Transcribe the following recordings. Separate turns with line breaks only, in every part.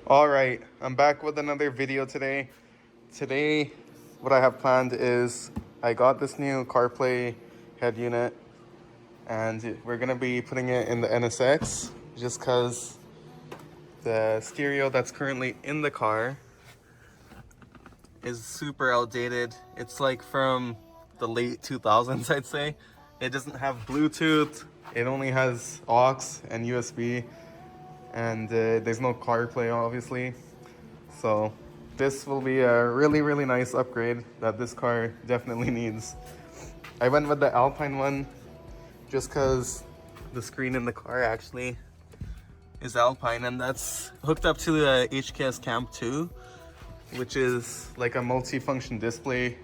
Alright, I'm back with another video today. Today, what I have planned is I got this new CarPlay head unit and we're going to be putting it in the NSX just because the stereo that's currently in the car is super outdated. It's like from the late 2000s, I'd say. It doesn't have Bluetooth, it only has aux and USB, and there's no CarPlay obviously. So this will be a really nice upgrade that this car definitely needs. I went with the Alpine one just because the screen in the car actually is Alpine, and that's hooked up to the HKS Camp 2, which is like a multi-function display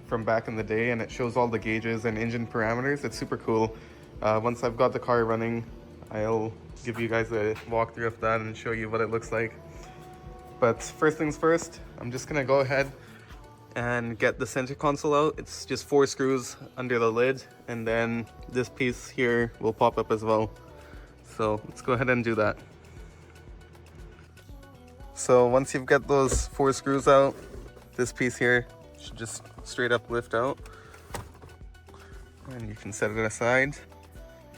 from back in the day, and it shows all the gauges and engine parameters. It's super cool. Once I've got the car running, I'll give you guys a walkthrough of that and show you what it looks like. But first things first, I'm just gonna go ahead and get the center console out. It's just 4 screws under the lid, and then this piece here will pop up as well. So let's go ahead and do that. So once you've got those 4 screws out, this piece here should just straight up lift out. And you can set it aside.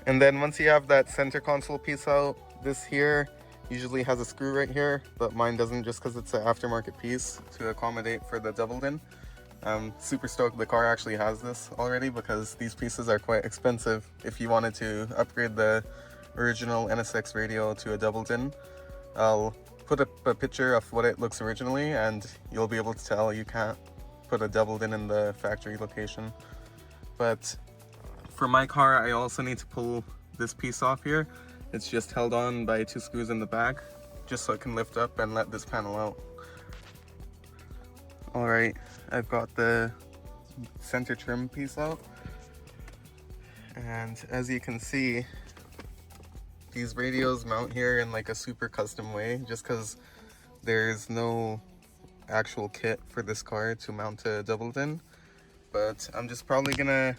And then once you have that center console piece out, this here usually has a screw right here, but mine doesn't just because it's an aftermarket piece to accommodate for the doubled in. I'm super stoked the car actually has this already because these pieces are quite expensive if you wanted to upgrade the original NSX radio to a doubled in. I'll put up a picture of what it looks originally and you'll be able to tell you can't put a doubled in the factory location. But for my car, I also need to pull this piece off here. It's just held on by 2 screws in the back, just so it can lift up and let this panel out. Alright, I've got the center trim piece out. And as you can see, these radios mount here in like a super custom way, just because there's no actual kit for this car to mount a doubled in. But I'm just probably gonna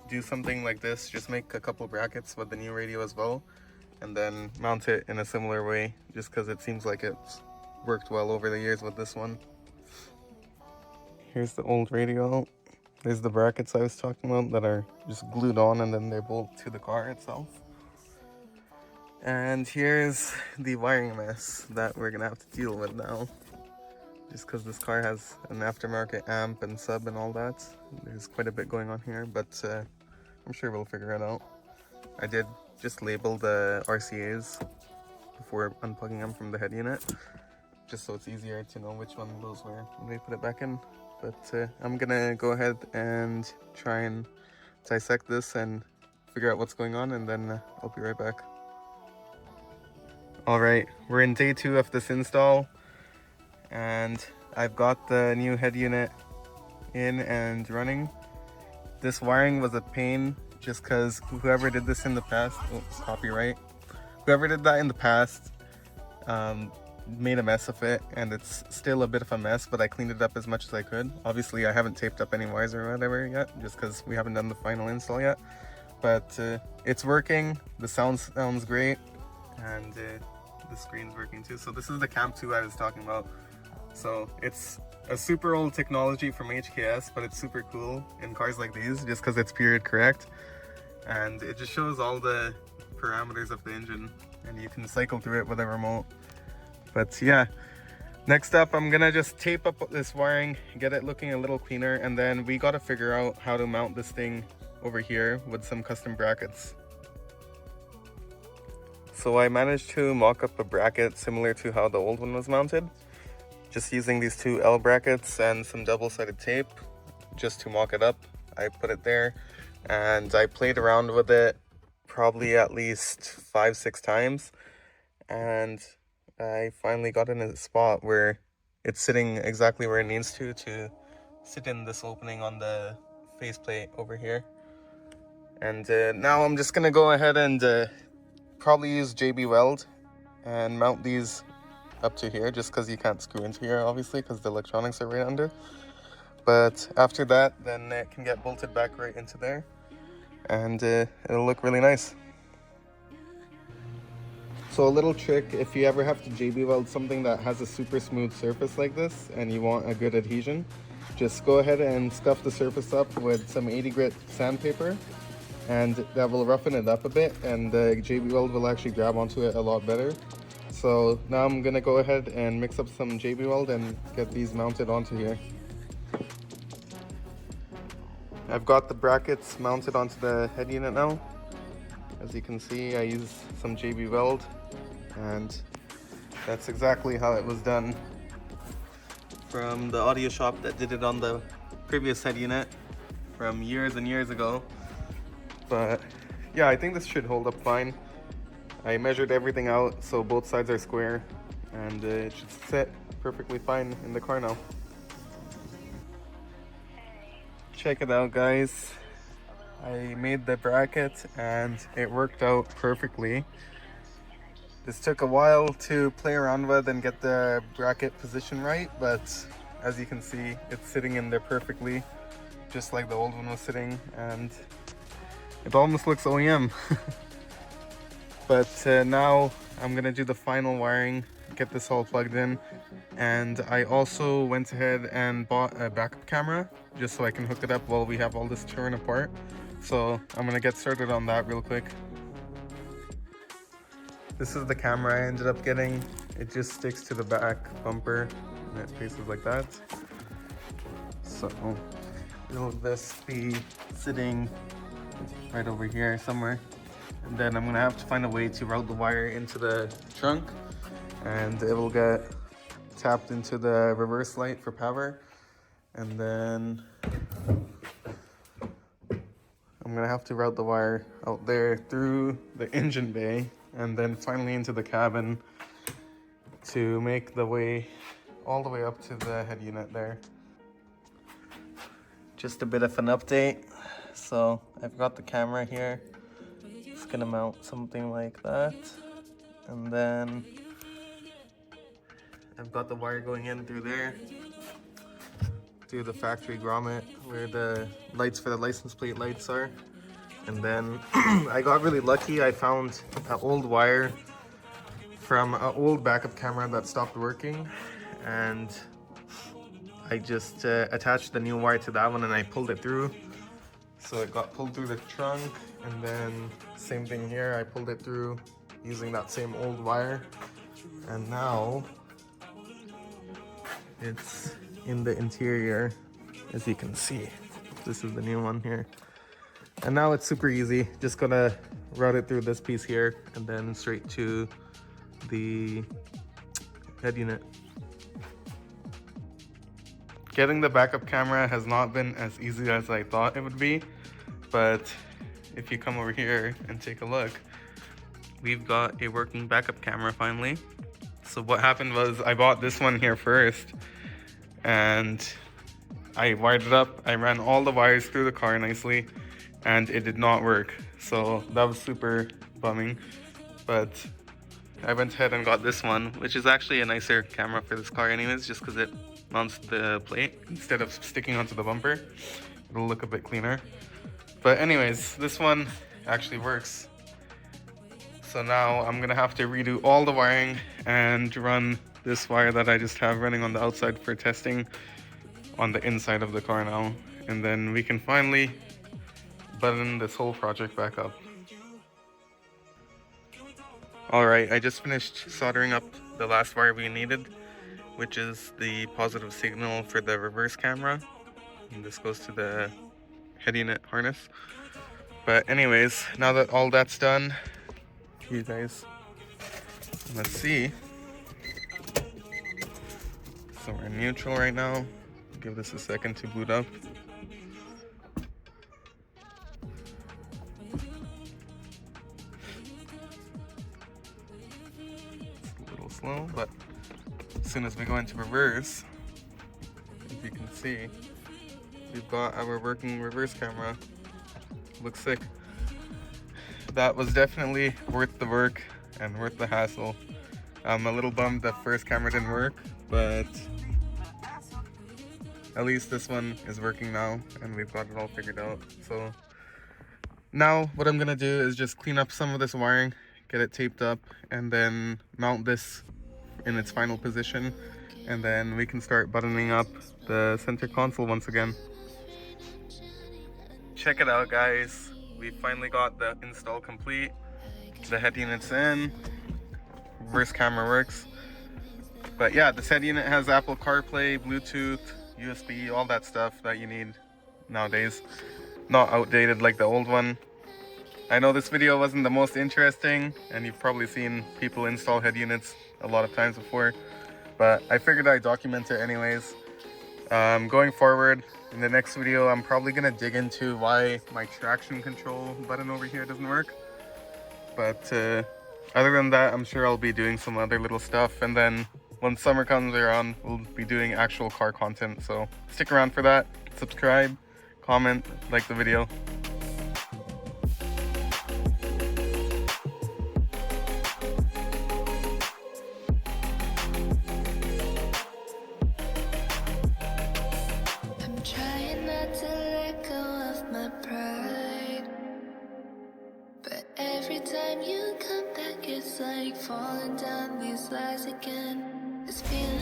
do something like this, just make a couple brackets with the new radio as well, and then mount it in a similar way, just because it seems like it's worked well over the years with this one. Here's the old radio. There's the brackets I was talking about that are just glued on and then they bolt to the car itself. And here's the wiring mess that we're gonna have to deal with now. Just because this car has an aftermarket amp and sub and all that. There's quite a bit going on here, but I'm sure we'll figure it out. I did just label the RCAs before unplugging them from the head unit, just so it's easier to know which one those were when we put it back in. But I'm gonna go ahead and try and dissect this and figure out what's going on, and then I'll be right back. Alright, we're in day 2 of this install, and I've got the new head unit in and running. This wiring was a pain just because whoever did this in the past, copyright, whoever did that in the past made a mess of it, and it's still a bit of a mess, but I cleaned it up as much as I could. Obviously I haven't taped up any wires or whatever yet, just because we haven't done the final install yet, but it's working. The sound sounds great, and the screen's working too. So this is the Camp 2 I was talking about. So it's a super old technology from HKS, but it's super cool in cars like these just because it's period correct, and it just shows all the parameters of the engine and you can cycle through it with a remote. But yeah, next up I'm gonna just tape up this wiring, get it looking a little cleaner, and then we gotta figure out how to mount this thing over here with some custom brackets. So I managed to mock up a bracket similar to how the old one was mounted, just using these 2 L brackets and some double-sided tape just to mock it up. I put it there and I played around with it probably at least 5-6 times, and I finally got in a spot where it's sitting exactly where it needs to sit in this opening on the faceplate over here. And now I'm just gonna go ahead and probably use JB Weld and mount these up to here, just because you can't screw into here obviously because the electronics are right under. But after that, then it can get bolted back right into there, and it'll look really nice. So a little trick, if you ever have to JB weld something that has a super smooth surface like this and you want a good adhesion, just go ahead and scuff the surface up with some 80 grit sandpaper, and that will roughen it up a bit, and the JB weld will actually grab onto it a lot better. So now I'm gonna go ahead and mix up some JB weld and get these mounted onto here. I've got the brackets mounted onto the head unit now. As you can see, I used some JB weld, and that's exactly how it was done from the audio shop that did it on the previous head unit from years and years ago. But yeah, I think this should hold up fine. I measured everything out so both sides are square, and it should sit perfectly fine in the car now. Check it out, guys. I made the bracket and it worked out perfectly. This took a while to play around with and get the bracket position right, but as you can see, it's sitting in there perfectly, just like the old one was sitting, and it almost looks OEM. But now I'm gonna do the final wiring, get this all plugged in, and I also went ahead and bought a backup camera just so I can hook it up while we have all this torn apart. So I'm gonna get started on that real quick. This is the camera I ended up getting. It just sticks to the back bumper and it faces like that. So will this be sitting right over here somewhere? And then I'm gonna have to find a way to route the wire into the trunk, and it will get tapped into the reverse light for power. And then I'm gonna have to route the wire out there through the engine bay and then finally into the cabin to make the way all the way up to the head unit there. Just a bit of an update. So I've got the camera here. It's gonna mount something like that, and then I've got the wire going in through there, through the factory grommet where the lights for the license plate lights are. And then I got really lucky. I found an old wire from an old backup camera that stopped working, and I just attached the new wire to that one and I pulled it through. So it got pulled through the trunk, and then same thing here, I pulled it through using that same old wire, and now it's in the interior, as you can see. This is the new one here, and now it's super easy. Just gonna route it through this piece here and then straight to the head unit. Getting the backup camera has not been as easy as I thought it would be, but if you come over here and take a look, we've got a working backup camera finally. So what happened was I bought this one here first, and I wired it up. I ran all the wires through the car nicely, and it did not work. So that was super bumming, but I went ahead and got this one, which is actually a nicer camera for this car anyways, just because it mounts the plate instead of sticking onto the bumper. It'll look a bit cleaner. But anyways, this one actually works. So now I'm gonna have to redo all the wiring and run this wire that I just have running on the outside for testing on the inside of the car now. And then we can finally button this whole project back up. Alright, I just finished soldering up the last wire we needed, which is the positive signal for the reverse camera. And this goes to the head unit harness. But anyways, now that all that's done, you guys, let's see. So we're in neutral right now. Give this a second to boot up. It's a little slow, but as soon as we go into reverse, as you can see, we've got our working reverse camera. Looks sick. That was definitely worth the work and worth the hassle. I'm a little bummed the first camera didn't work, but at least this one is working now and we've got it all figured out. So now what I'm gonna do is just clean up some of this wiring, get it taped up, and then mount this in its final position, and then we can start buttoning up the center console once again. Check it out, guys. We finally got the install complete. The head unit's in, reverse camera works. But yeah, this head unit has Apple CarPlay, Bluetooth, USB, all that stuff that you need nowadays. Not outdated like the old one. I know this video wasn't the most interesting, and you've probably seen people install head units a lot of times before, but I figured I'd document it anyways. Going forward, in the next video, I'm probably gonna dig into why my traction control button over here doesn't work. But other than that, I'm sure I'll be doing some other little stuff, and then when summer comes around, we'll be doing actual car content. So stick around for that. Subscribe, comment, like the video.
I'm trying not to let go of my pride, but every time you come back, it's like falling down these lies again. This feeling